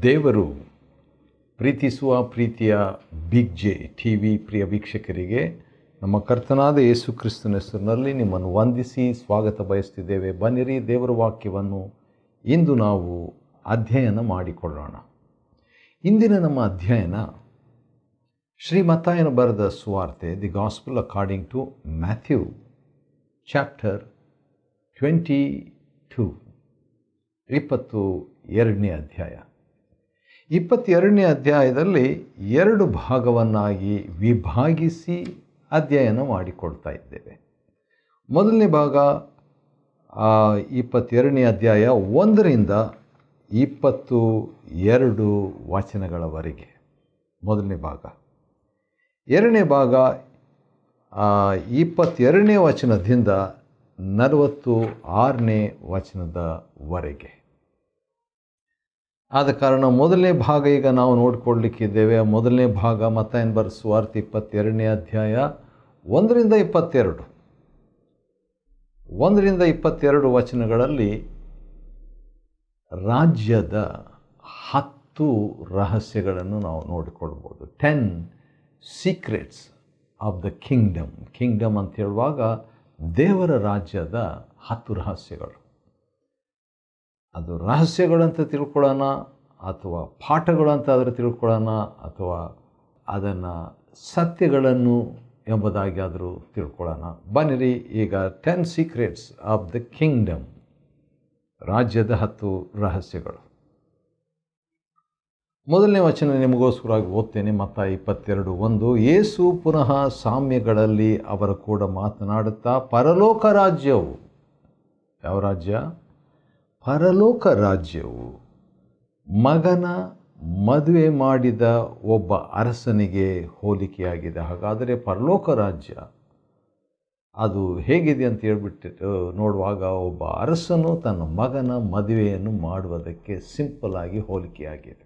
ದೇವರು ಪ್ರೀತಿಸುವ ಪ್ರೀತಿಯ ಬಿಗ್ ಜೆ ಟಿ ವಿ ಪ್ರಿಯ ವೀಕ್ಷಕರಿಗೆ ನಮ್ಮ ಕರ್ತನಾದ ಯೇಸು ಕ್ರಿಸ್ತನ ಹೆಸರಿನಲ್ಲಿ ನಿಮ್ಮನ್ನು ವಂದಿಸಿ ಸ್ವಾಗತ ಬಯಸ್ತಿದ್ದೇವೆ. ಬನ್ನಿರಿ, ದೇವರ ವಾಕ್ಯವನ್ನು ಇಂದು ನಾವು ಅಧ್ಯಯನ ಮಾಡಿಕೊಳ್ಳೋಣ. ಇಂದಿನ ನಮ್ಮ ಅಧ್ಯಯನ ಶ್ರೀ ಮತ್ತಾಯನ ಬರೆದ ಸುವಾರ್ತೆ, the gospel according to Matthew chapter 22, 22ನೇ ಅಧ್ಯಾಯ. 22ನೇ ಅಧ್ಯಾಯದಲ್ಲಿ ಎರಡು ಭಾಗವನ್ನಾಗಿ ವಿಭಾಗಿಸಿ ಅಧ್ಯಯನ ಮಾಡಿಕೊಳ್ತಾ ಇದ್ದೇವೆ. ಮೊದಲನೇ ಭಾಗ 22ನೇ ಅಧ್ಯಾಯ 1ರಿಂದ 22 ವಚನಗಳವರೆಗೆ ಮೊದಲನೇ ಭಾಗ. ಎರಡನೇ ಭಾಗ 22ನೇ ವಚನದಿಂದ 46ನೇ ವಚನದವರೆಗೆ. ಆದ ಕಾರಣ ಮೊದಲನೇ ಭಾಗ ಈಗ ನಾವು ನೋಡಿಕೊಳ್ಳಲಿಕ್ಕಿದ್ದೇವೆ. ಮೊದಲನೇ ಭಾಗ ಮತ್ತಾಯನ ಬರೆದ ಸುವಾರ್ತೆ 22ನೇ ಅಧ್ಯಾಯ 1ರಿಂದ 22 ವಚನಗಳಲ್ಲಿ ರಾಜ್ಯದ 10 ರಹಸ್ಯಗಳನ್ನು ನಾವು ನೋಡಿಕೊಳ್ಬೋದು. 10 ಸೀಕ್ರೆಟ್ಸ್ ಆಫ್ ದ ಕಿಂಗ್ಡಮ್ ಅಂತ ಹೇಳುವಾಗ ದೇವರ ರಾಜ್ಯದ 10 ರಹಸ್ಯಗಳು. ಅದು ರಹಸ್ಯಗಳಂತ ತಿಳ್ಕೊಳ್ಳೋಣ, ಅಥವಾ ಪಾಠಗಳು ಅಂತ ಆದರೆ ತಿಳ್ಕೊಳ್ಳೋಣ, ಅಥವಾ ಅದನ್ನು ಸತ್ಯಗಳನ್ನು ಎಂಬುದಾಗಿ ಆದರೂ ತಿಳ್ಕೊಳ್ಳೋಣ. ಬನ್ನಿರಿ, ಈಗ 10 ಸೀಕ್ರೆಟ್ಸ್ ಆಫ್ ದ ಕಿಂಗ್ಡಮ್, ರಾಜ್ಯದ 10 ರಹಸ್ಯಗಳು. ಮೊದಲನೇ ವಚನ ನಿಮಗೋಸ್ಕರವಾಗಿ ಓದ್ತೇನೆ. ಮತ್ತಾಯ 22:1. ಯೇಸು ಪುನಃ ಸಾಮ್ಯಗಳಲ್ಲಿ ಅವರ ಕೂಡ ಮಾತನಾಡುತ್ತಾ, ಪರಲೋಕ ರಾಜ್ಯವು, ಯಾವ ರಾಜ್ಯ? ಪರಲೋಕ ರಾಜ್ಯವು ಮಗನ ಮದುವೆ ಮಾಡಿದ ಒಬ್ಬ ಅರಸನಿಗೆ ಹೋಲಿಕೆಯಾಗಿದೆ. ಹಾಗಾದರೆ ಪರಲೋಕ ರಾಜ್ಯ ಅದು ಹೇಗಿದೆ ಅಂತ ಹೇಳ್ಬಿಟ್ಟು ನೋಡುವಾಗ, ಒಬ್ಬ ಅರಸನು ತನ್ನ ಮಗನ ಮದುವೆಯನ್ನು ಮಾಡುವುದಕ್ಕೆ ಸಿಂಪಲ್ ಆಗಿ ಹೋಲಿಕೆಯಾಗಿದೆ.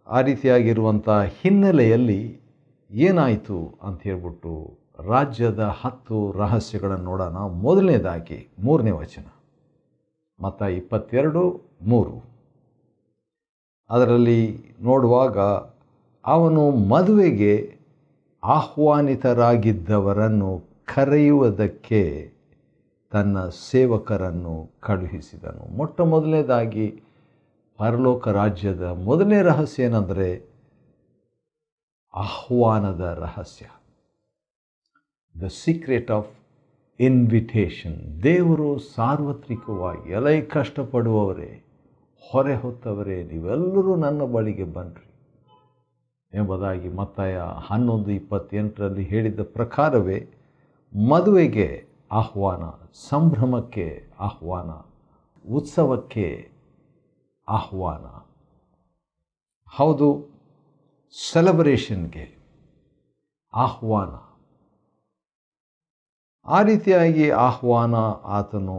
ಆ ರೀತಿಯಾಗಿರುವಂಥ ಹಿನ್ನೆಲೆಯಲ್ಲಿ ಏನಾಯಿತು ಅಂತ ಹೇಳ್ಬಿಟ್ಟು ರಾಜ್ಯದ 10 ರಹಸ್ಯಗಳನ್ನು ನೋಡೋಣ. ಮೊದಲನೇದಾಗಿ 3ನೇ ವಚನ, ಮತ್ತಾಯ 22:3. ಅದರಲ್ಲಿ ನೋಡುವಾಗ, ಅವನು ಮದುವೆಗೆ ಆಹ್ವಾನಿತರಾಗಿದ್ದವರನ್ನು ಕರೆಯುವುದಕ್ಕೆ ತನ್ನ ಸೇವಕರನ್ನು ಕಳುಹಿಸಿದನು. ಮೊಟ್ಟ ಮೊದಲನೇದಾಗಿ ಪರಲೋಕ ರಾಜ್ಯದ ಮೊದಲನೇ ರಹಸ್ಯ ಏನಂದರೆ ಆಹ್ವಾನದ ರಹಸ್ಯ, ದ ಸೀಕ್ರೆಟ್ ಆಫ್ ಇನ್ವಿಟೇಷನ್. ದೇವರು ಸಾರ್ವತ್ರಿಕವಾಗಿ, ಎಲೈ ಕಷ್ಟಪಡುವವರೇ, ಹೊರೆ ಹೊತ್ತವರೇ, ನೀವೆಲ್ಲರೂ ನನ್ನ ಬಳಿಗೆ ಬನ್ನಿರಿ ಎಂಬುದಾಗಿ ಮತ್ತಾಯ 11:28 ಹೇಳಿದ ಪ್ರಕಾರವೇ ಮದುವೆಗೆ ಆಹ್ವಾನ, ಸಂಭ್ರಮಕ್ಕೆ ಆಹ್ವಾನ, ಉತ್ಸವಕ್ಕೆ ಆಹ್ವಾನ, ಹೌದು, ಸೆಲೆಬ್ರೇಷನ್ಗೆ ಆಹ್ವಾನ. ಆ ರೀತಿಯಾಗಿ ಆಹ್ವಾನ ಆತನು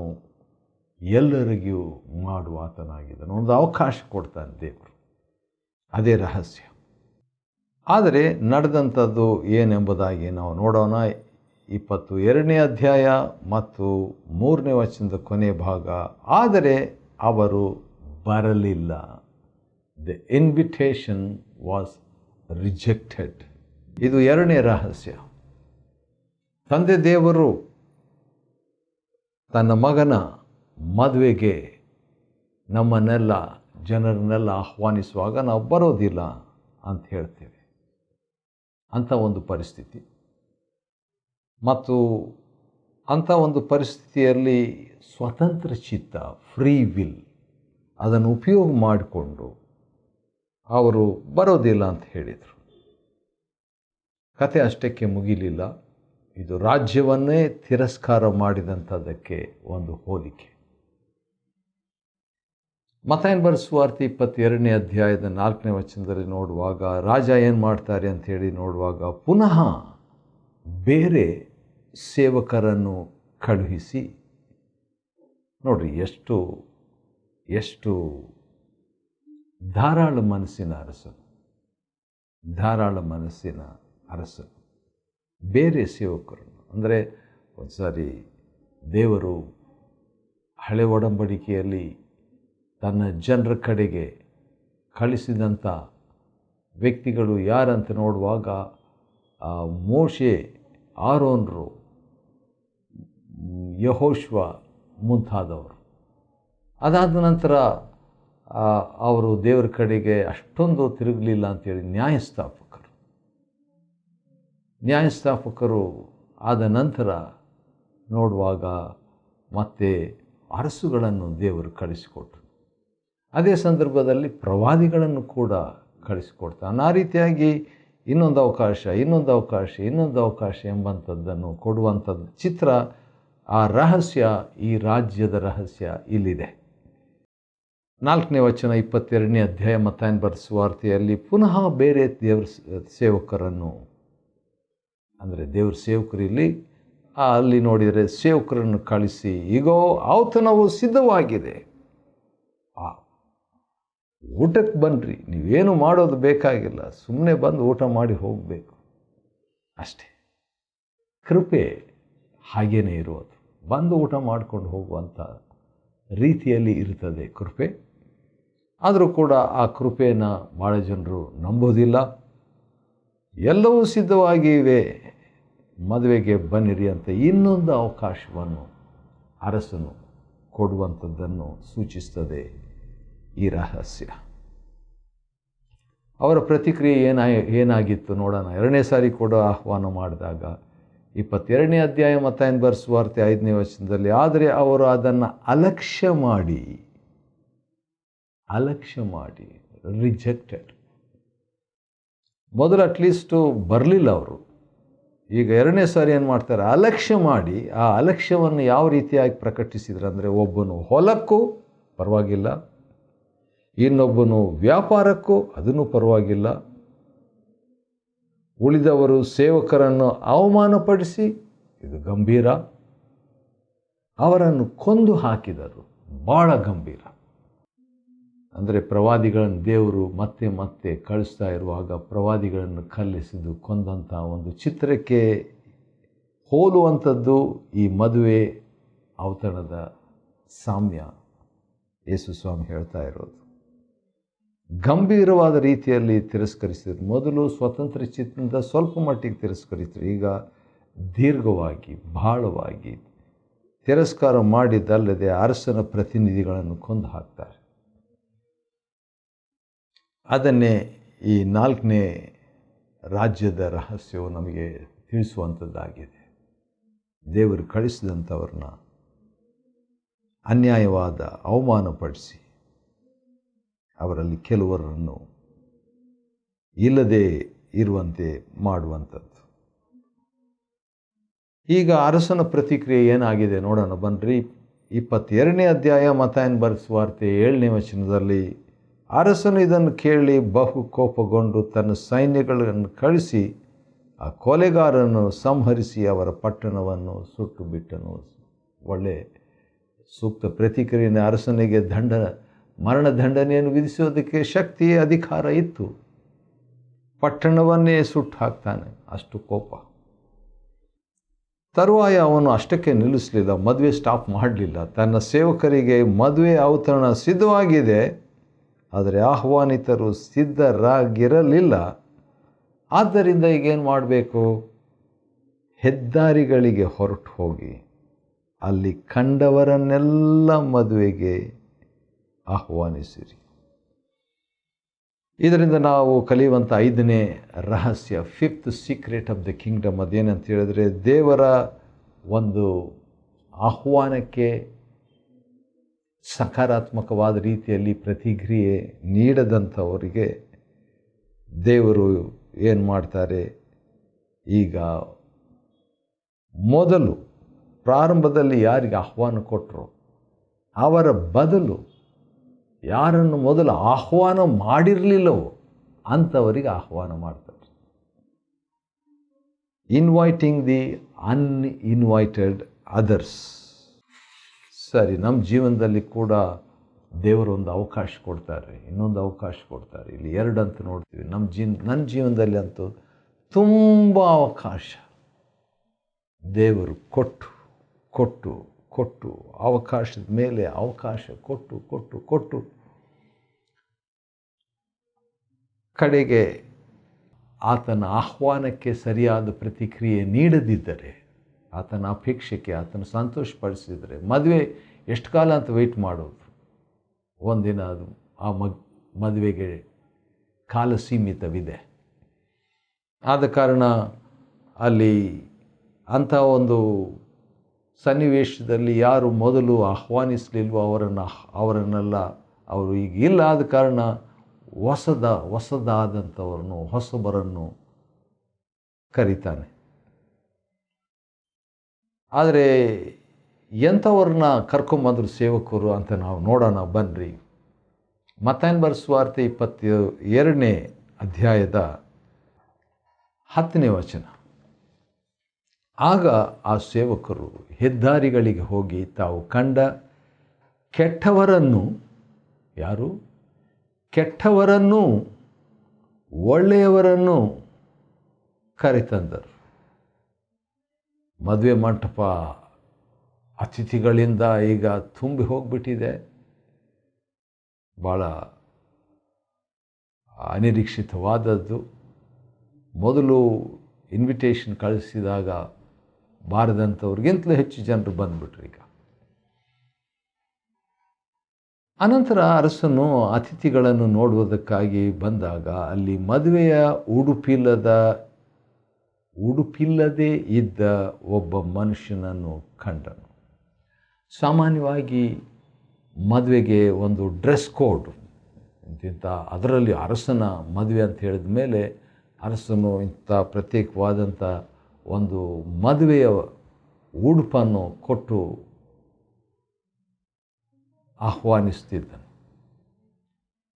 ಎಲ್ಲರಿಗೂ ಮಾಡುವ ಆತನಾಗಿದ್ದಾನೆ. ಒಂದು ಅವಕಾಶ ಕೊಡ್ತಾನೆ ದೇವರು, ಅದೇ ರಹಸ್ಯ. ಆದರೆ ನಡೆದಂಥದ್ದು ಏನೆಂಬುದಾಗಿ ನಾವು ನೋಡೋಣ. 22ನೇ ಅಧ್ಯಾಯ ಮತ್ತು 3ನೇ ವಚನದ ಕೊನೆ ಭಾಗ. ಆದರೆ ಅವರು ಬರಲಿಲ್ಲ. The invitation was rejected. ಇದು 2ನೇ ರಹಸ್ಯ. ತಂದೆ ದೇವರು ತನ್ನ ಮಗನ ಮದುವೆಗೆ ನಮ್ಮನ್ನೆಲ್ಲ, ಜನರನ್ನೆಲ್ಲ ಆಹ್ವಾನಿಸುವಾಗ ನಾವು ಬರೋದಿಲ್ಲ ಅಂತ ಹೇಳ್ತೇವೆ. ಅಂಥ ಒಂದು ಪರಿಸ್ಥಿತಿ. ಮತ್ತು ಅಂಥ ಒಂದು ಪರಿಸ್ಥಿತಿಯಲ್ಲಿ ಸ್ವತಂತ್ರ ಚಿತ್ತ, ಫ್ರೀ ವಿಲ್, ಅದನ್ನು ಉಪಯೋಗ ಮಾಡಿಕೊಂಡು ಅವರು ಬರೋದಿಲ್ಲ ಅಂತ ಹೇಳಿದರು. ಕತೆ ಅಷ್ಟಕ್ಕೆ ಮುಗಿಲಿಲ್ಲ. ಇದು ರಾಜ್ಯವನ್ನೇ ತಿರಸ್ಕಾರ ಮಾಡಿದಂಥದ್ದಕ್ಕೆ ಒಂದು ಹೋಲಿಕೆ. ಮತ್ತಾಯನ ಬರೆದ ಸುವಾರ್ತೆ 22ನೇ ಅಧ್ಯಾಯದ 4ನೇ ವಚನದಲ್ಲಿ ನೋಡುವಾಗ, ರಾಜ ಏನು ಮಾಡ್ತಾರೆ ಅಂಥೇಳಿ ನೋಡುವಾಗ, ಪುನಃ ಬೇರೆ ಸೇವಕರನ್ನು ಕಳುಹಿಸಿ, ನೋಡ್ರಿ ಎಷ್ಟು ಧಾರಾಳ ಮನಸ್ಸಿನ ಅರಸನು, ಬೇರೆ ಸೇವಕರನ್ನು. ಅಂದರೆ ಒಂದು ಸಾರಿ ದೇವರು ಹಳೆ ಒಡಂಬಡಿಕೆಯಲ್ಲಿ ತನ್ನ ಜನರ ಕಡೆಗೆ ಕಳಿಸಿದಂಥ ವ್ಯಕ್ತಿಗಳು ಯಾರಂತ ನೋಡುವಾಗ ಮೋಶೆ, ಆರೋನರು, ಯೆಹೋಶುವ ಮುಂತಾದವರು. ಅದಾದ ನಂತರ ಅವರು ದೇವರ ಕಡೆಗೆ ಅಷ್ಟೊಂದು ತಿರುಗಲಿಲ್ಲ ಅಂತೇಳಿ ನ್ಯಾಯಸ್ಥಾಪಕರು ಆದ ನಂತರ ನೋಡುವಾಗ ಮತ್ತೆ ಅರಸುಗಳನ್ನು ದೇವರು ಕಳಿಸಿಕೊಟ್ರು. ಅದೇ ಸಂದರ್ಭದಲ್ಲಿ ಪ್ರವಾದಿಗಳನ್ನು ಕೂಡ ಕಳಿಸಿಕೊಡ್ತಾನೆ. ಆ ರೀತಿಯಾಗಿ ಇನ್ನೊಂದು ಅವಕಾಶ ಎಂಬಂಥದ್ದನ್ನು ಕೊಡುವಂಥದ್ದು ಚಿತ್ರ, ಆ ರಹಸ್ಯ, ಈ ರಾಜ್ಯದ ರಹಸ್ಯ ಇಲ್ಲಿದೆ. 4ನೇ ವಚನ 22ನೇ ಅಧ್ಯಾಯ ಮತ್ತಾಯನ ಬರೆದ ಸುವಾರ್ತೆಯಲ್ಲಿ ಪುನಃ ಬೇರೆ ದೇವ್ರ ಸೇವಕರನ್ನು, ಅಂದರೆ ದೇವ್ರ ಸೇವಕರು ಅಲ್ಲಿ ನೋಡಿದರೆ ಸೇವಕರನ್ನು ಕಳಿಸಿ, ಈಗೋ ಔತಣವು ಸಿದ್ಧವಾಗಿದೆ, ಊಟಕ್ಕೆ ಬನ್ನಿರಿ, ನೀವೇನು ಮಾಡೋದು ಬೇಕಾಗಿಲ್ಲ, ಸುಮ್ಮನೆ ಬಂದು ಊಟ ಮಾಡಿ ಹೋಗಬೇಕು ಅಷ್ಟೇ. ಕೃಪೆ ಹಾಗೇನೇ ಇರುವುದು, ಬಂದು ಊಟ ಮಾಡ್ಕೊಂಡು ಹೋಗುವಂಥ ರೀತಿಯಲ್ಲಿ ಇರ್ತದೆ ಕೃಪೆ. ಆದರೂ ಕೂಡ ಆ ಕೃಪೆಯನ್ನು ಭಾಳ ಜನರು ನಂಬೋದಿಲ್ಲ. ಎಲ್ಲವೂ ಸಿದ್ಧವಾಗಿವೆ, ಮದುವೆಗೆ ಬನ್ನಿರಿ ಅಂತ ಇನ್ನೊಂದು ಅವಕಾಶವನ್ನು ಅರಸನು ಕೊಡುವಂಥದ್ದನ್ನು ಸೂಚಿಸ್ತದೆ ಈ ರಹಸ್ಯ. ಅವರ ಪ್ರತಿಕ್ರಿಯೆ ಏನಾಗಿತ್ತು ನೋಡೋಣ. 2ನೇ ಸಾರಿ ಕೂಡ ಆಹ್ವಾನ ಮಾಡಿದಾಗ 22ನೇ ಅಧ್ಯಾಯ ಮತ್ತಾಯನ ಬರೆದ ಸುವಾರ್ತೆ 5ನೇ ವಚನದಲ್ಲಿ, ಆದರೆ ಅವರು ಅದನ್ನು ಅಲಕ್ಷ್ಯ ಮಾಡಿ ರಿಜೆಕ್ಟೆಡ್. ಮೊದಲು ಅಟ್ಲೀಸ್ಟು ಬರಲಿಲ್ಲ ಅವರು, ಈಗ 2ನೇ ಸಾರಿ ಏನು ಮಾಡ್ತಾರೆ, ಅಲಕ್ಷ್ಯ ಮಾಡಿ. ಆ ಅಲಕ್ಷ್ಯವನ್ನು ಯಾವ ರೀತಿಯಾಗಿ ಪ್ರಕಟಿಸಿದ್ರು ಅಂದರೆ, ಒಬ್ಬನು ಹೊಲಕ್ಕೂ ಪರವಾಗಿಲ್ಲ, ಇನ್ನೊಬ್ಬನು ವ್ಯಾಪಾರಕ್ಕೂ ಅದನ್ನು ಪರವಾಗಿಲ್ಲ, ಉಳಿದವರು ಸೇವಕರನ್ನು ಅವಮಾನಪಡಿಸಿ, ಇದು ಗಂಭೀರ, ಅವರನ್ನು ಕೊಂದು ಹಾಕಿದರು, ಭಾಳ ಗಂಭೀರ. ಅಂದರೆ ಪ್ರವಾದಿಗಳನ್ನು ದೇವರು ಮತ್ತೆ ಮತ್ತೆ ಕಳಿಸ್ತಾ ಇರುವಾಗ ಪ್ರವಾದಿಗಳನ್ನು ಕಲ್ಲಿಸಿದ್ದು ಕೊಂದಂಥ ಒಂದು ಚಿತ್ರಕ್ಕೆ ಹೋಲುವಂಥದ್ದು ಈ ಮದುವೆ ಔತಣದ ಸಾಮ್ಯ ಯೇಸು ಸ್ವಾಮಿ ಹೇಳ್ತಾ ಇರೋದು. ಗಂಭೀರವಾದ ರೀತಿಯಲ್ಲಿ ತಿರಸ್ಕರಿಸಿದ್ರು. ಮೊದಲು ಸ್ವತಂತ್ರ ಚಿತ್ತದಿಂದ ಸ್ವಲ್ಪ ಮಟ್ಟಿಗೆ ತಿರಸ್ಕರಿಸಿದ್ರು, ಈಗ ದೀರ್ಘವಾಗಿ ಬಹಳವಾಗಿ ತಿರಸ್ಕಾರ ಮಾಡಿದ್ದಲ್ಲದೆ ಅರಸನ ಪ್ರತಿನಿಧಿಗಳನ್ನು ಕೊಂದು ಹಾಕ್ತಾರೆ. ಅದನ್ನೇ ಈ 4ನೇ ರಾಜ್ಯದ ರಹಸ್ಯವು ನಮಗೆ ತಿಳಿಸುವಂಥದ್ದಾಗಿದೆ. ದೇವರು ಕಳಿಸಿದಂಥವ್ರನ್ನ ಅನ್ಯಾಯವಾದ ಅವಮಾನಪಡಿಸಿ ಅವರಲ್ಲಿ ಕೆಲವರನ್ನು ಇಲ್ಲದೆ ಇರುವಂತೆ ಮಾಡುವಂಥದ್ದು. ಈಗ ಅರಸನ ಪ್ರತಿಕ್ರಿಯೆ ಏನಾಗಿದೆ ನೋಡೋಣ ಬನ್ನಿರಿ. 22ನೇ ಅಧ್ಯಾಯ ಮತ್ತಾಯನ ಬರೆದ ಸುವಾರ್ತೆ 7ನೇ ವಚನದಲ್ಲಿ, ಅರಸನು ಇದನ್ನು ಕೇಳಿ ಬಹು ಕೋಪಗೊಂಡು ತನ್ನ ಸೈನ್ಯಗಳನ್ನು ಕಳಿಸಿ ಆ ಕೊಲೆಗಾರನ್ನು ಸಂಹರಿಸಿ ಅವರ ಪಟ್ಟಣವನ್ನು ಸುಟ್ಟು ಬಿಟ್ಟನು. ಒಳ್ಳೆ ಸೂಕ್ತ ಪ್ರತಿಕ್ರಿಯೆ. ಅರಸನಿಗೆ ಮರಣದಂಡನೆಯನ್ನು ವಿಧಿಸೋದಕ್ಕೆ ಶಕ್ತಿ, ಅಧಿಕಾರ ಇತ್ತು. ಪಟ್ಟಣವನ್ನೇ ಸುಟ್ಟು ಹಾಕ್ತಾನೆ, ಅಷ್ಟು ಕೋಪ. ತರುವಾಯ ಅವನು ಅಷ್ಟಕ್ಕೆ ನಿಲ್ಲಿಸಲಿಲ್ಲ, ಮದುವೆ ಸ್ಟಾಪ್ ಮಾಡಲಿಲ್ಲ. ತನ್ನ ಸೇವಕರಿಗೆ ಮದುವೆ ಔತಣ ಸಿದ್ಧವಾಗಿದೆ, ಆದರೆ ಆಹ್ವಾನಿತರು ಸಿದ್ಧರಾಗಿರಲಿಲ್ಲ. ಆದ್ದರಿಂದ ಈಗೇನು ಮಾಡಬೇಕು, ಹೆದ್ದಾರಿಗಳಿಗೆ ಹೊರಟು ಹೋಗಿ ಅಲ್ಲಿ ಕಂಡವರನ್ನೆಲ್ಲ ಮದುವೆಗೆ ಆಹ್ವಾನಿಸಿರಿ. ಇದರಿಂದ ನಾವು ಕಲಿಯುವಂಥ 5ನೇ ರಹಸ್ಯ, 5th secret of the Kingdom, ಅದೇನಂತ ಹೇಳಿದ್ರೆ, ದೇವರ ಒಂದು ಆಹ್ವಾನಕ್ಕೆ ಸಕಾರಾತ್ಮಕವಾದ ರೀತಿಯಲ್ಲಿ ಪ್ರತಿಕ್ರಿಯೆ ನೀಡದಂಥವರಿಗೆ ದೇವರು ಏನು ಮಾಡ್ತಾರೆ, ಈಗ ಮೊದಲು ಪ್ರಾರಂಭದಲ್ಲಿ ಯಾರಿಗೆ ಆಹ್ವಾನ ಕೊಟ್ಟರು ಅವರ ಬದಲು ಯಾರನ್ನು ಮೊದಲು ಆಹ್ವಾನ ಮಾಡಿರಲಿಲ್ಲವೋ ಅಂಥವರಿಗೆ ಆಹ್ವಾನ ಮಾಡ್ತಾರೆ. Inviting the uninvited others. ಸರಿ, ನಮ್ಮ ಜೀವನದಲ್ಲಿ ಕೂಡ ದೇವರು ಒಂದು ಅವಕಾಶ ಕೊಡ್ತಾರೆ, ಇನ್ನೊಂದು ಅವಕಾಶ ಕೊಡ್ತಾರೆ. ಇಲ್ಲಿ 2 ಅಂತ ನೋಡ್ತೀವಿ. ನನ್ನ ಜೀವನದಲ್ಲಿ ಅಂತೂ ತುಂಬ ಅವಕಾಶ ದೇವರು ಕೊಟ್ಟು ಅವಕಾಶದ ಮೇಲೆ ಅವಕಾಶ ಕೊಟ್ಟು ಕಡೆಗೆ ಆತನ ಆಹ್ವಾನಕ್ಕೆ ಸರಿಯಾದ ಪ್ರತಿಕ್ರಿಯೆ ನೀಡದಿದ್ದರೆ, ಆತನ ಅಪೇಕ್ಷೆಗೆ ಆತನ ಸಂತೋಷಪಡಿಸಿದರೆ, ಮದುವೆ ಎಷ್ಟು ಕಾಲ ಅಂತ ವೆಯ್ಟ್ ಮಾಡೋದು? ಒಂದಿನ ಅದು ಆ ಮದುವೆಗೆ ಕಾಲ ಸೀಮಿತವಿದೆ. ಆದ ಕಾರಣ ಅಲ್ಲಿ ಅಂಥ ಒಂದು ಸನ್ನಿವೇಶದಲ್ಲಿ ಯಾರು ಮೊದಲು ಆಹ್ವಾನಿಸಲಿಲ್ವೋ ಅವರನ್ನೆಲ್ಲ ಅವರು ಈಗ ಇಲ್ಲ. ಆದ ಕಾರಣ ಹೊಸದಾದಂಥವ್ರನ್ನು, ಹೊಸಬರನ್ನು ಕರೀತಾನೆ. ಆದರೆ ಎಂಥವ್ರನ್ನ ಕರ್ಕೊಂಬಂದರು ಸೇವಕರು ಅಂತ ನಾವು ನೋಡೋಣ ಬನ್ನಿರಿ. ಮತ್ತಾಯನ ಬರೆದ ಸುವಾರ್ತೆ 22ನೇ ಅಧ್ಯಾಯದ 10ನೇ ವಚನ. ಆಗ ಆ ಸೇವಕರು ಹೆದ್ದಾರಿಗಳಿಗೆ ಹೋಗಿ ತಾವು ಕಂಡ ಕೆಟ್ಟವರನ್ನು, ಯಾರು? ಕೆಟ್ಟವರನ್ನು ಒಳ್ಳೆಯವರನ್ನು ಕರೆತಂದರು. ಮದುವೆ ಮಂಟಪ ಅತಿಥಿಗಳಿಂದ ಈಗ ತುಂಬಿ ಹೋಗಿಬಿಟ್ಟಿದೆ. ಭಾಳ ಅನಿರೀಕ್ಷಿತವಾದದ್ದು. ಮೊದಲು ಇನ್ವಿಟೇಷನ್ ಕಳಿಸಿದಾಗ ಬಾರದಂಥವ್ರಿಗಿಂತಲೂ ಹೆಚ್ಚು ಜನರು ಬಂದುಬಿಟ್ರು. ಈಗ ಅನಂತರ ಅರಸನು ಅತಿಥಿಗಳನ್ನು ನೋಡುವುದಕ್ಕಾಗಿ ಬಂದಾಗ ಅಲ್ಲಿ ಮದುವೆಯ ಉಡುಪಿಲ್ಲದೆ ಇದ್ದ ಒಬ್ಬ ಮನುಷ್ಯನನ್ನು ಕಂಡನು. ಸಾಮಾನ್ಯವಾಗಿ ಮದುವೆಗೆ ಒಂದು ಡ್ರೆಸ್ ಕೋಡ್ ಇಂಥ, ಅದರಲ್ಲಿ ಅರಸನ ಮದುವೆ ಅಂತ ಹೇಳಿದ ಮೇಲೆ ಅರಸನು ಇಂಥ ಪ್ರತ್ಯೇಕವಾದಂಥ ಒಂದು ಮದುವೆಯ ಉಡುಪನ್ನು ಕೊಟ್ಟು ಆಹ್ವಾನಿಸ್ತಿದ್ದನು.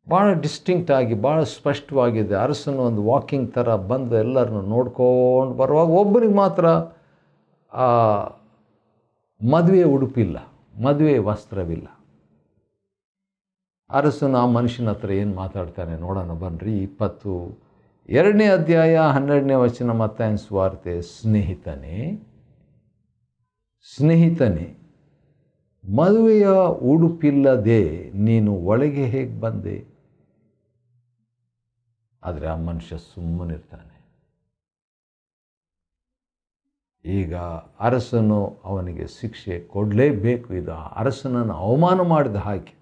ಭಾಳ ಡಿಸ್ಟಿಂಕ್ಟಾಗಿ, ಭಾಳ ಸ್ಪಷ್ಟವಾಗಿದೆ. ಅರಸನು ಒಂದು ವಾಕಿಂಗ್ ಥರ ಬಂದು ಎಲ್ಲರನ್ನು ನೋಡ್ಕೊಂಡು ಬರುವಾಗ ಒಬ್ಬರಿಗೆ ಮಾತ್ರ ಮದುವೆ ಉಡುಪಿಲ್ಲ, ಮದುವೆ ವಸ್ತ್ರವಿಲ್ಲ. ಅರಸನು ಆ ಮನುಷ್ಯನ ಹತ್ರ ಏನು ಮಾತಾಡ್ತಾನೆ ನೋಡೋಣ ಬನ್ನಿರಿ. 22ನೇ ಅಧ್ಯಾಯ 12ನೇ ವಚನ ಮತ್ತಾಯನ ಸುವಾರ್ತೆ. ಸ್ನೇಹಿತನೇ, ಮದುವೆಯ ಉಡುಪಿಲ್ಲದೆ ನೀನು ಒಳಗೆ ಹೇಗೆ ಬಂದೆ? ಆದರೆ ಆ ಮನುಷ್ಯ ಸುಮ್ಮನಿರ್ತಾನೆ. ಈಗ ಅರಸನು ಅವನಿಗೆ ಶಿಕ್ಷೆ ಕೊಡಲೇಬೇಕು. ಇದು ಅರಸನನ್ನು ಅವಮಾನ ಮಾಡಿದ ಹಾಗೆ.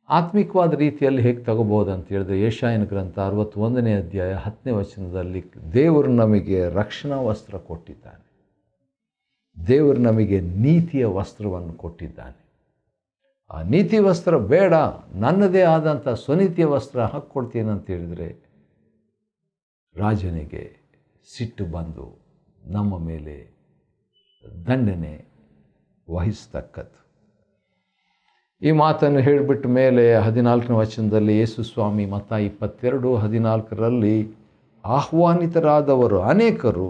ಆತ್ಮಿಕವಾದ ರೀತಿಯಲ್ಲಿ ಹೇಗೆ ತಗೋಬೋದು ಅಂತ ಹೇಳಿದ್ರೆ, ಯೆಶಾಯನ ಗ್ರಂಥ 61ನೇ ಅಧ್ಯಾಯ 10ನೇ ವಚನದಲ್ಲಿ ದೇವರು ನಮಗೆ ರಕ್ಷಣಾ ವಸ್ತ್ರ ಕೊಟ್ಟಿದ್ದಾನೆ. ದೇವರು ನಮಗೆ ನೀತಿಯ ವಸ್ತ್ರವನ್ನು ಕೊಟ್ಟಿದ್ದಾನೆ. ಆ ನೀತಿ ವಸ್ತ್ರ ಬೇಡ, ನನ್ನದೇ ಆದಂಥ ಸ್ವನೀತಿಯ ವಸ್ತ್ರ ಹಾಕ್ಕೊಡ್ತೀನಿ ಅಂತ ಹೇಳಿದರೆ ರಾಜನಿಗೆ ಸಿಟ್ಟು ಬಂದು ನಮ್ಮ ಮೇಲೆ ದಂಡನೆ ವಹಿಸ್ತಕ್ಕದ್ದು. ಈ ಮಾತನ್ನು ಹೇಳಿಬಿಟ್ಟ ಮೇಲೆ 14ನೇ ವಚನದಲ್ಲಿ ಯೇಸು ಸ್ವಾಮಿ ಮತ್ತಾಯ 22:14ರಲ್ಲಿ ಆಹ್ವಾನಿತರಾದವರು ಅನೇಕರು,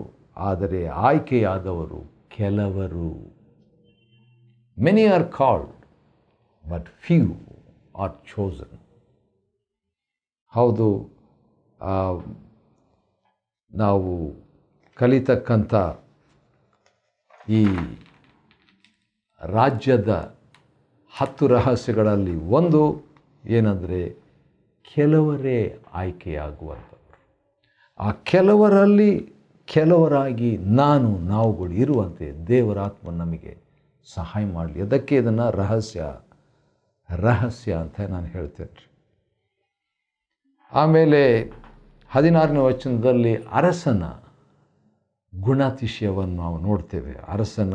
ಆದರೆ ಆಯ್ಕೆಯಾದವರು ಕೆಲವರು. Many are called but few R chosen. ಹೌದು, ನಾವು ಕಲಿತಕ್ಕಂಥ ಈ ರಾಜ್ಯದ 10 ರಹಸ್ಯಗಳಲ್ಲಿ ಒಂದು ಏನಂದರೆ, ಕೆಲವರೇ ಆಯ್ಕೆಯಾಗುವಂಥವರು. ಆ ಕೆಲವರಲ್ಲಿ ಕೆಲವರಾಗಿ ನಾವುಗಳು ಇರುವಂತೆ ದೇವರ ಆತ್ಮ ನಮಗೆ ಸಹಾಯ ಮಾಡಲಿ. ಅದಕ್ಕೆ ಇದನ್ನು ರಹಸ್ಯ ಅಂತ ನಾನು ಹೇಳ್ತೇನೆ. ಆಮೇಲೆ 16ನೇ ವಚನದಲ್ಲಿ ಅರಸನ ಗುಣಾತಿಶಯವನ್ನು ನಾವು ನೋಡ್ತೇವೆ. ಅರಸನ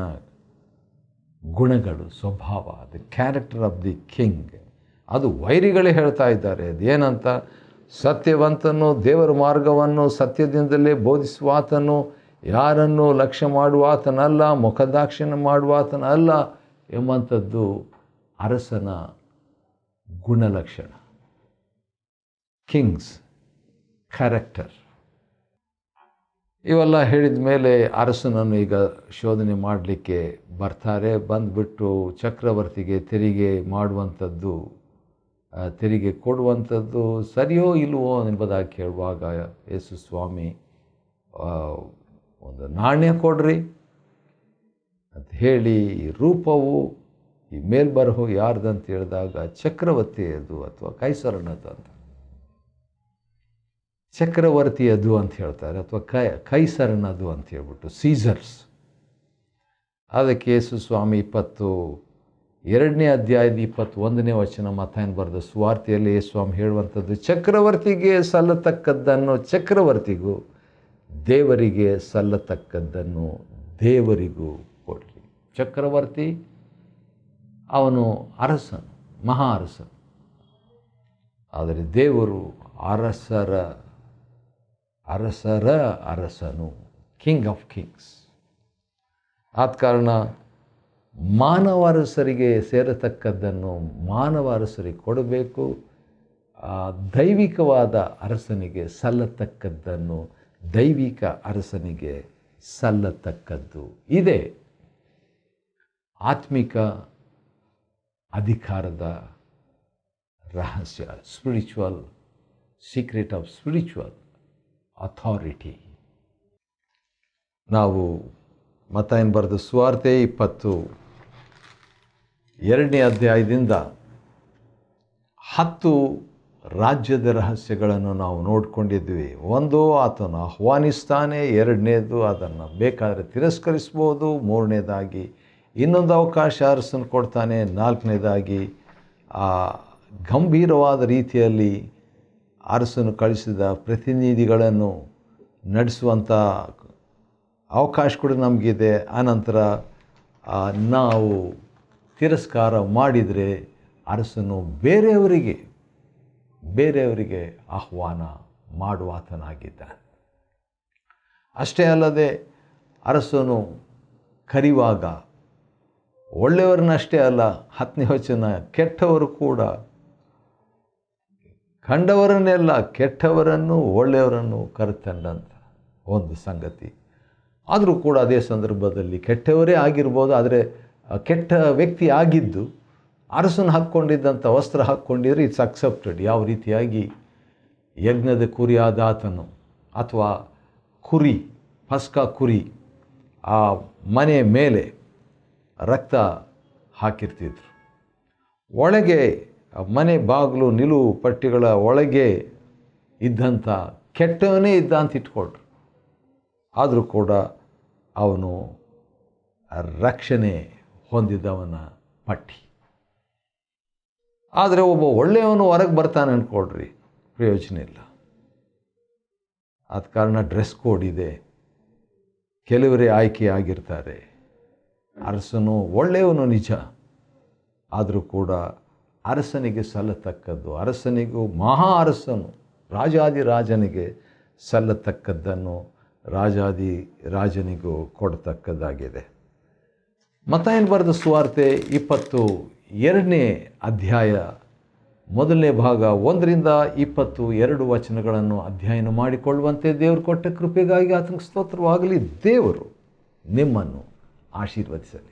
ಗುಣಗಳು, ಸ್ವಭಾವ, the character of the king. ಅದು ವೈರಿಗಳೇ ಹೇಳ್ತಾ ಇದ್ದಾರೆ. ಅದೇನಂತ, ಸತ್ಯವಂತನು, ದೇವರ ಮಾರ್ಗವನ್ನು ಸತ್ಯದಿಂದಲೇ ಬೋಧಿಸುವಾತನು, ಯಾರನ್ನು ಲಕ್ಷ್ಯ ಮಾಡುವಾತನಲ್ಲ, ಮುಖದಾಕ್ಷಿಣ್ಯ ಮಾಡುವಾತನಲ್ಲ ಎಂಬಂಥದ್ದು ಅರಸನ ಗುಣಲಕ್ಷಣ, ಕಿಂಗ್ಸ್ ಕ್ಯಾರೆಕ್ಟರ್. ಇವೆಲ್ಲ ಹೇಳಿದ ಮೇಲೆ ಅರಸನನ್ನು ಈಗ ಶೋಧನೆ ಮಾಡಲಿಕ್ಕೆ ಬರ್ತಾರೆ. ಬಂದುಬಿಟ್ಟು ಚಕ್ರವರ್ತಿಗೆ ತೆರಿಗೆ ಮಾಡುವಂಥದ್ದು, ತೆರಿಗೆ ಕೊಡುವಂಥದ್ದು ಸರಿಯೋ ಇಲ್ವೋ ಎಂಬುದಾಗಿ ಕೇಳುವಾಗ ಯೇಸು ಸ್ವಾಮಿ ಒಂದು ನಾಣ್ಯ ಕೊಡ್ರಿ ಅಂತ ಹೇಳಿ, ಈ ರೂಪವು, ಈ ಮೇಲ್ಬರಹು ಯಾರ್ದಂತ ಹೇಳಿದಾಗ ಚಕ್ರವರ್ತಿಯದು ಅಥವಾ ಕೈಸರನದು ಅಂತ. ಚಕ್ರವರ್ತಿಯದು ಅಂತ ಹೇಳ್ತಾರೆ, ಅಥವಾ ಕೈಸರನದು ಅಂತ ಹೇಳ್ಬಿಟ್ಟು, ಸೀಸರ್ಸ್. ಅದಕ್ಕೆ ಯೇಸು ಸ್ವಾಮಿ 22ನೇ ಅಧ್ಯಾಯದ 21ನೇ ವಚನ ಮತ್ತಾಯನ ಬರೆದ ಸುವಾರ್ತೆಯಲ್ಲಿ ಯೇಸು ಸ್ವಾಮಿ ಹೇಳುವಂಥದ್ದು, ಚಕ್ರವರ್ತಿಗೆ ಸಲ್ಲತಕ್ಕದ್ದನ್ನು ಚಕ್ರವರ್ತಿಗೂ, ದೇವರಿಗೆ ಸಲ್ಲತಕ್ಕದ್ದನ್ನು ದೇವರಿಗೂ ಕೊಡ್ರಿ. ಚಕ್ರವರ್ತಿ ಅವನು ಅರಸನು, ಮಹಾ ಅರಸನು. ಆದರೆ ದೇವರು ಅರಸರ ಅರಸನು, ಕಿಂಗ್ ಆಫ್ ಕಿಂಗ್ಸ್. ಆದ ಕಾರಣ ಮಾನವ ಅರಸರಿಗೆ ಸೇರತಕ್ಕದ್ದನ್ನು ಮಾನವ ಅರಸರಿಗೆ ಕೊಡಬೇಕು, ದೈವಿಕವಾದ ಅರಸನಿಗೆ ಸಲ್ಲತಕ್ಕದ್ದನ್ನು ದೈವಿಕ ಅರಸನಿಗೆ ಸಲ್ಲತಕ್ಕದ್ದು. ಇದೇ ಆತ್ಮಿಕ ಅಧಿಕಾರದ ರಹಸ್ಯ, spiritual secret of spiritual authority. ನಾವು ಮತ್ತಾಯನ ಬರೆದ ಸುವಾರ್ತೆ 22ನೇ ಅಧ್ಯಾಯದಿಂದ 10 ರಾಜ್ಯದ ರಹಸ್ಯಗಳನ್ನು ನಾವು ನೋಡಿಕೊಂಡಿದ್ವಿ. ಒಂದು, ಆತನು ಆಹ್ವಾನಿಸ್ತಾನೆ. ಎರಡನೇದು, ಅದನ್ನು ಬೇಕಾದರೆ ತಿರಸ್ಕರಿಸ್ಬೋದು. ಮೂರನೇದಾಗಿ ಇನ್ನೊಂದು ಅವಕಾಶ ಅರಸನು ಕೊಡ್ತಾನೆ. ನಾಲ್ಕನೇದಾಗಿ ಗಂಭೀರವಾದ ರೀತಿಯಲ್ಲಿ ಅರಸನು ಕಳಿಸಿದ ಪ್ರತಿನಿಧಿಗಳನ್ನು ನಡೆಸುವಂಥ ಅವಕಾಶ ಕೂಡ ನಮಗಿದೆ. ಆನಂತರ ನಾವು ತಿರಸ್ಕಾರ ಮಾಡಿದರೆ ಅರಸನು ಬೇರೆಯವರಿಗೆ ಆಹ್ವಾನ ಮಾಡುವಾತನಾಗಿದ್ದಾನೆ. ಅಷ್ಟೇ ಅಲ್ಲದೆ ಅರಸನು ಕರೆಯುವಾಗ ಒಳ್ಳೆಯವರನ್ನಷ್ಟೇ ಅಲ್ಲ, 10ನೇ ವಚನ, ಕೆಟ್ಟವರು ಕೂಡ, ಕಂಡವರನ್ನೆಲ್ಲ ಕೆಟ್ಟವರನ್ನು ಒಳ್ಳೆಯವರನ್ನು ಕರೆತಂದಂಥ ಒಂದು ಸಂಗತಿ. ಆದರೂ ಕೂಡ ಅದೇ ಸಂದರ್ಭದಲ್ಲಿ ಕೆಟ್ಟವರೇ ಆಗಿರ್ಬೋದು, ಆದರೆ ಕೆಟ್ಟ ವ್ಯಕ್ತಿ ಆಗಿದ್ದು ಅರಸನು ಹಾಕ್ಕೊಂಡಿದ್ದಂಥ ವಸ್ತ್ರ ಹಾಕ್ಕೊಂಡಿದ್ರೆ ಇಟ್ಸ್ ಅಕ್ಸೆಪ್ಟೆಡ್. ಯಾವ ರೀತಿಯಾಗಿ ಯಜ್ಞದ ಕುರಿಯಾದ ಆತನು ಅಥವಾ ಕುರಿ, ಪಸ್ಕ ಕುರಿ, ಆ ಮನೆ ಮೇಲೆ ರಕ್ತ ಹಾಕಿರ್ತಿದ್ರು. ಒಳಗೆ ಮನೆ ಬಾಗಿಲು ನಿಲುವು ಪಟ್ಟಿಗಳ ಒಳಗೆ ಇದ್ದಂಥ ಕೆಟ್ಟವನೇ ಇದ್ದ ಅಂತ ಇಟ್ಕೊಳ್ರು. ಆದರೂ ಕೂಡ ಅವನು ರಕ್ಷಣೆ ಹೊಂದಿದವನ ಪಟ್ಟಿ. ಆದರೆ ಒಬ್ಬ ಒಳ್ಳೆಯವನು ಹೊರಗೆ ಬರ್ತಾನೆ ಅಂದ್ಕೊಳ್ರಿ, ಪ್ರಯೋಜನ ಇಲ್ಲ. ಆದ ಕಾರಣ ಡ್ರೆಸ್ ಕೋಡ್ ಇದೆ. ಕೆಲವರೇ ಆಯ್ಕೆಯಾಗಿರ್ತಾರೆ. ಅರಸನು ಒಳ್ಳೆಯವನು ನಿಜ, ಆದರೂ ಕೂಡ ಅರಸನಿಗೆ ಸಲ್ಲತಕ್ಕದ್ದು, ಅರಸನಿಗೂ ಮಹಾ ಅರಸನು ರಾಜಾದಿರಾಜನಿಗೆ ಸಲ್ಲತಕ್ಕದ್ದನ್ನು ರಾಜನಿಗೂ ಕೊಡತಕ್ಕದ್ದಾಗಿದೆ. ಮತ್ತಾಯನ ಬರೆದ ಸುವಾರ್ತೆ 22ನೇ ಅಧ್ಯಾಯ 1ನೇ ಭಾಗ 1ರಿಂದ 22 ವಚನಗಳನ್ನು ಅಧ್ಯಯನ ಮಾಡಿಕೊಳ್ಳುವಂತೆ ದೇವರು ಕೊಟ್ಟ ಕೃಪೆಗಾಗಿ ಆತನಿಗೆ ಸ್ತೋತ್ರವಾಗಲಿ. ದೇವರು ನಿಮ್ಮನ್ನು ಆಶೀರ್ವದಿಸಲಿ.